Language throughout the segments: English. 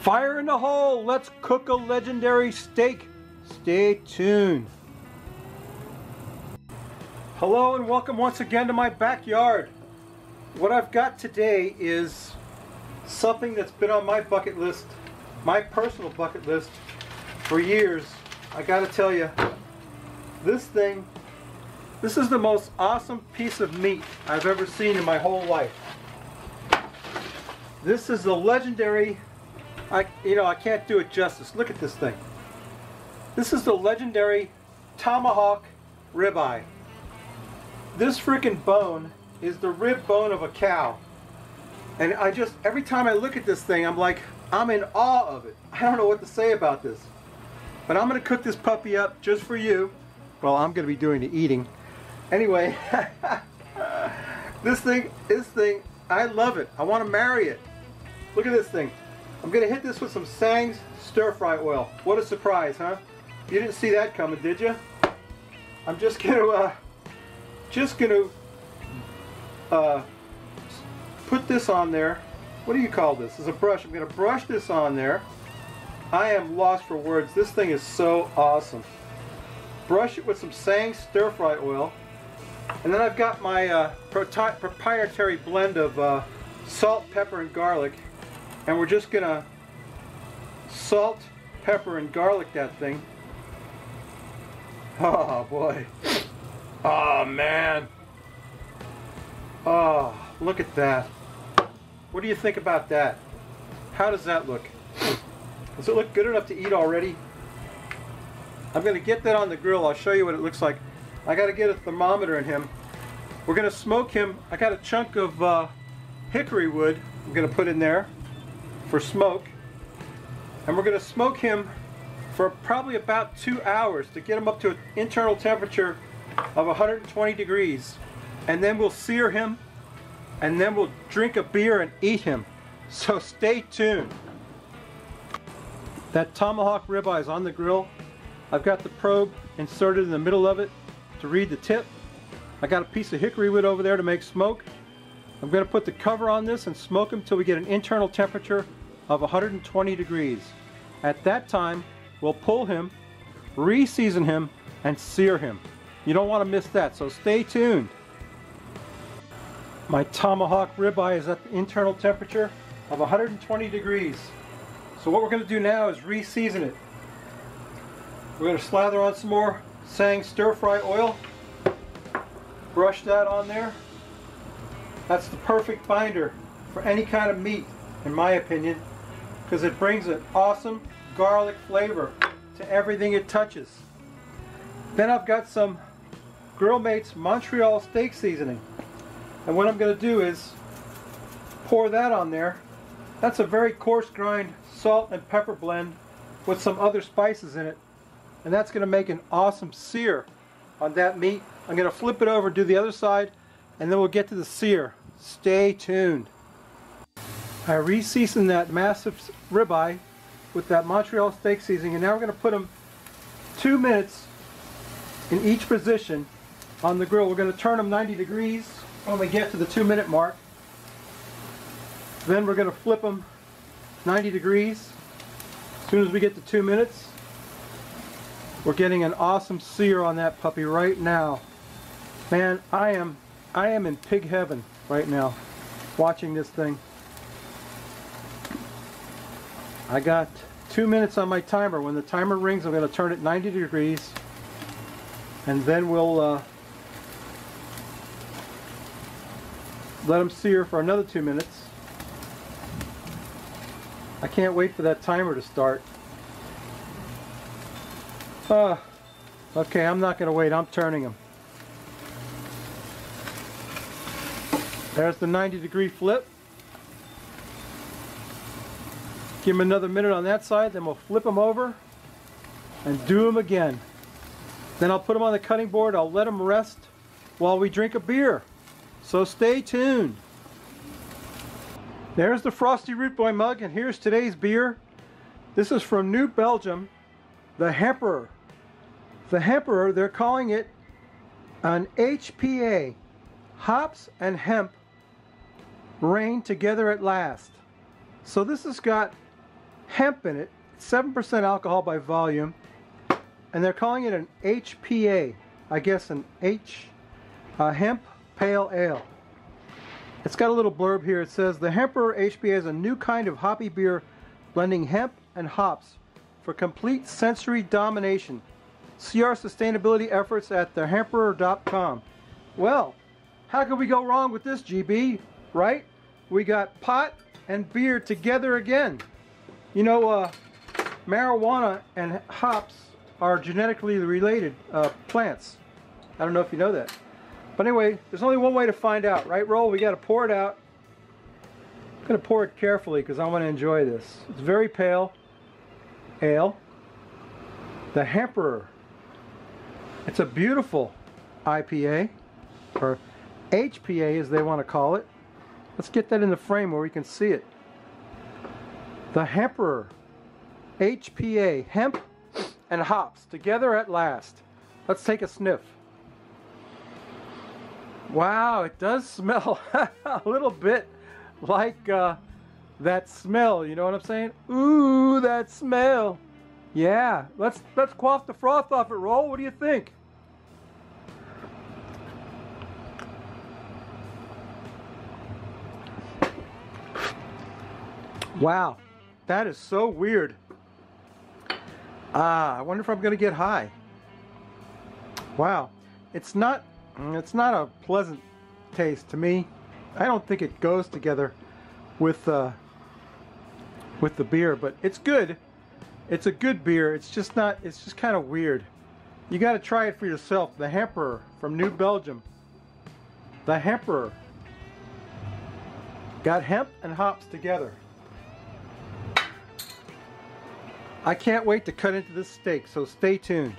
Fire in the hole! Let's cook a legendary steak. Stay tuned. Hello and welcome once again to my backyard. What I've got today is something that's been on my bucket list, my personal bucket list, for years. I gotta tell you, this is the most awesome piece of meat I've ever seen in my whole life. This is the legendary, I can't do it justice. Look at this thing. This is the legendary tomahawk ribeye. This freaking bone is the rib bone of a cow. And every time I look at this thing, I'm in awe of it. I don't know what to say about this. But I'm going to cook this puppy up just for you. Well, I'm going to be doing the eating. Anyway, this thing, I love it. I want to marry it. Look at this thing. I'm going to hit this with some Sang's stir-fry oil. What a surprise, huh? You didn't see that coming, did you? I'm just going to put this on there. What do you call this? It's a brush. I'm going to brush this on there. I am lost for words. This thing is so awesome. Brush it with some Sang stir-fry oil. And then I've got my proprietary blend of salt, pepper, and garlic. And we're just going to salt, pepper, and garlic that thing. Oh boy. Oh man. Oh, look at that. What do you think about that? How does that look? Does it look good enough to eat already? I'm going to get that on the grill. I'll show you what it looks like. I got to get a thermometer in him. We're going to smoke him. I got a chunk of hickory wood I'm going to put in there for smoke. And we're going to smoke him for probably about 2 hours to get him up to an internal temperature of 120 degrees. And then we'll sear him, and then we'll drink a beer and eat him. So stay tuned. That tomahawk ribeye is on the grill. I've got the probe inserted in the middle of it to read the tip. I got a piece of hickory wood over there to make smoke. I'm going to put the cover on this and smoke him till we get an internal temperature of 120 degrees. At that time, we'll pull him, re-season him, and sear him. You don't want to miss that, so stay tuned. My tomahawk ribeye is at the internal temperature of 120 degrees. So what we're going to do now is re-season it. We're going to slather on some more Sang stir-fry oil. Brush that on there. That's the perfect binder for any kind of meat, in my opinion, because it brings an awesome garlic flavor to everything it touches. Then I've got some Grill Mates Montreal steak seasoning. And what I'm going to do is pour that on there. That's a very coarse grind salt and pepper blend with some other spices in it. And that's going to make an awesome sear on that meat. I'm going to flip it over, do the other side, and then we'll get to the sear. Stay tuned. I re-seasoned that massive ribeye with that Montreal steak seasoning, and now we're going to put them 2 minutes in each position on the grill. We're going to turn them 90 degrees when we get to the 2-minute mark. Then we're going to flip them 90 degrees. As soon as we get to 2 minutes, we're getting an awesome sear on that puppy right now. Man, I am in pig heaven right now watching this thing. I got 2 minutes on my timer. When the timer rings, I'm going to turn it 90 degrees, and then we'll let them sear for another 2 minutes. I can't wait for that timer to start. Okay, I'm not going to wait. I'm turning them. There's the 90-degree flip. Give them another minute on that side, then we'll flip them over and do them again. Then I'll put them on the cutting board. I'll let them rest while we drink a beer. So stay tuned. There's the Frosty Root Boy mug, and here's today's beer. This is from New Belgium, the Hemperor. The Hemperor, they're calling it an HPA, hops and hemp reign together at last. So this has got hemp in it. 7% alcohol by volume. And they're calling it an HPA. I guess an hemp pale ale. It's got a little blurb here. It says, the Hemperor HPA is a new kind of hoppy beer blending hemp and hops for complete sensory domination. See our sustainability efforts at thehemperor.com. Well, how could we go wrong with this, GB? Right? We got pot and beer together again. You know, marijuana and hops are genetically related plants. I don't know if you know that. But anyway, there's only one way to find out, right, Roll? We got to pour it out. I'm going to pour it carefully because I want to enjoy this. It's very pale ale. The Hemperor. It's a beautiful IPA, or HPA as they want to call it. Let's get that in the frame where we can see it. The Hemperor. HPA. Hemp and hops together at last. Let's take a sniff. Wow, it does smell a little bit like that smell, you know what I'm saying? Ooh, that smell. Yeah, let's quaff the froth off it, Roll. What do you think? Wow, that is so weird. I wonder if I'm going to get high. Wow, it's not a pleasant taste to me. I don't think it goes together with the beer, but it's good. It's a good beer. It's just kind of weird. You got to try it for yourself. The Hemperor from New Belgium. The Hemperor. Got hemp and hops together. I can't wait to cut into this steak, so stay tuned.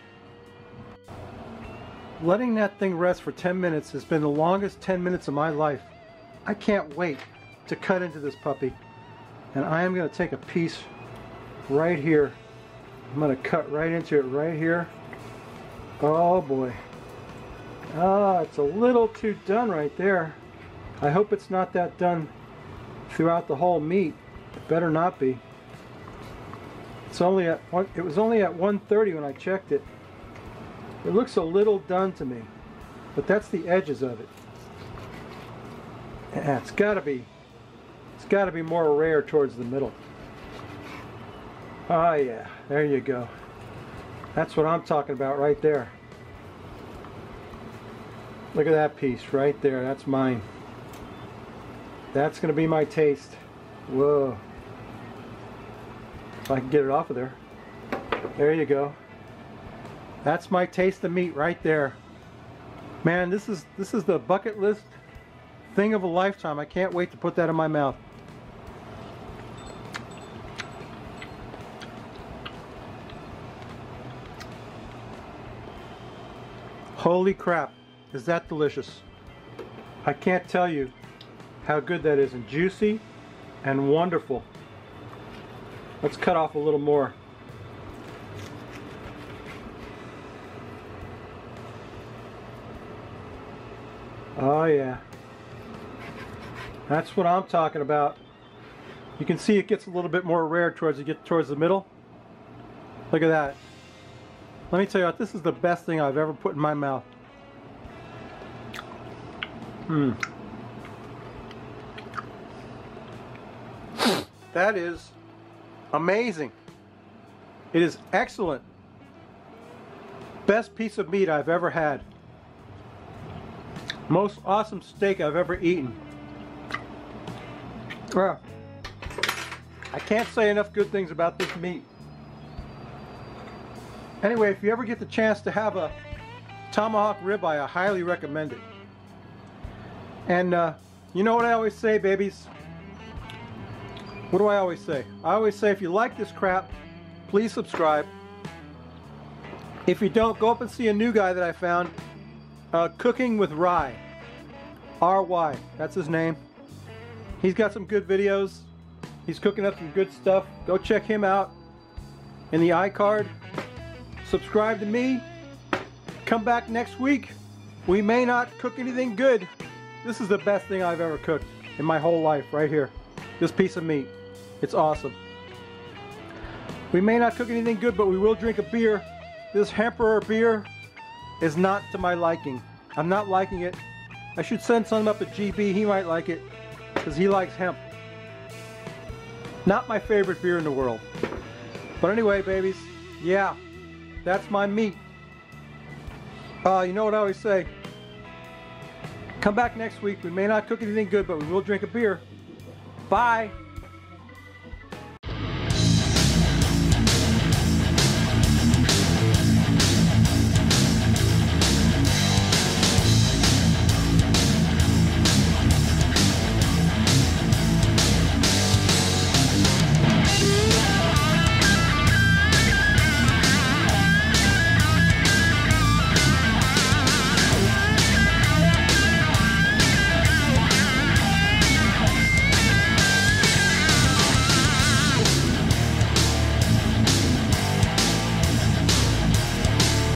Letting that thing rest for 10 minutes has been the longest 10 minutes of my life. I can't wait to cut into this puppy. And I am going to take a piece right here. I'm going to cut right into it right here. Oh boy. Ah, it's a little too done right there. I hope it's not that done throughout the whole meat. It better not be. It was only at 130 when I checked it. It looks a little done to me, but that's the edges of it. Yeah, it's got to be more rare towards the middle. Oh yeah, there you go. That's what I'm talking about right there. Look at that piece right there. That's mine. That's going to be my taste. Whoa. If I can get it off of there. There you go. That's my taste of meat right there. Man, this is the bucket list thing of a lifetime. I can't wait to put that in my mouth. Holy crap, is that delicious. I can't tell you how good that is, and juicy and wonderful. Let's cut off a little more. Oh yeah. That's what I'm talking about. You can see it gets a little bit more rare towards you get towards the middle. Look at that. Let me tell you what, this is the best thing I've ever put in my mouth. That is amazing. It is excellent. Best piece of meat I've ever had. Most awesome steak I've ever eaten. Well, I can't say enough good things about this meat. Anyway, if you ever get the chance to have a tomahawk ribeye, I highly recommend it. And you know what I always say, babies? What do I always say? I always say, if you like this crap, please subscribe. If you don't, go up and see a new guy that I found, Cooking with Rye. R-Y, that's his name. He's got some good videos. He's cooking up some good stuff. Go check him out in the iCard. Subscribe to me. Come back next week. We may not cook anything good. This is the best thing I've ever cooked in my whole life right here. This piece of meat. It's awesome. We may not cook anything good, but we will drink a beer. This Emperor beer is not to my liking. I'm not liking it. I should send some up at GB. He might like it because he likes hemp. Not my favorite beer in the world. But anyway, babies, yeah, that's my meat. You know what I always say? Come back next week. We may not cook anything good, but we will drink a beer. Bye.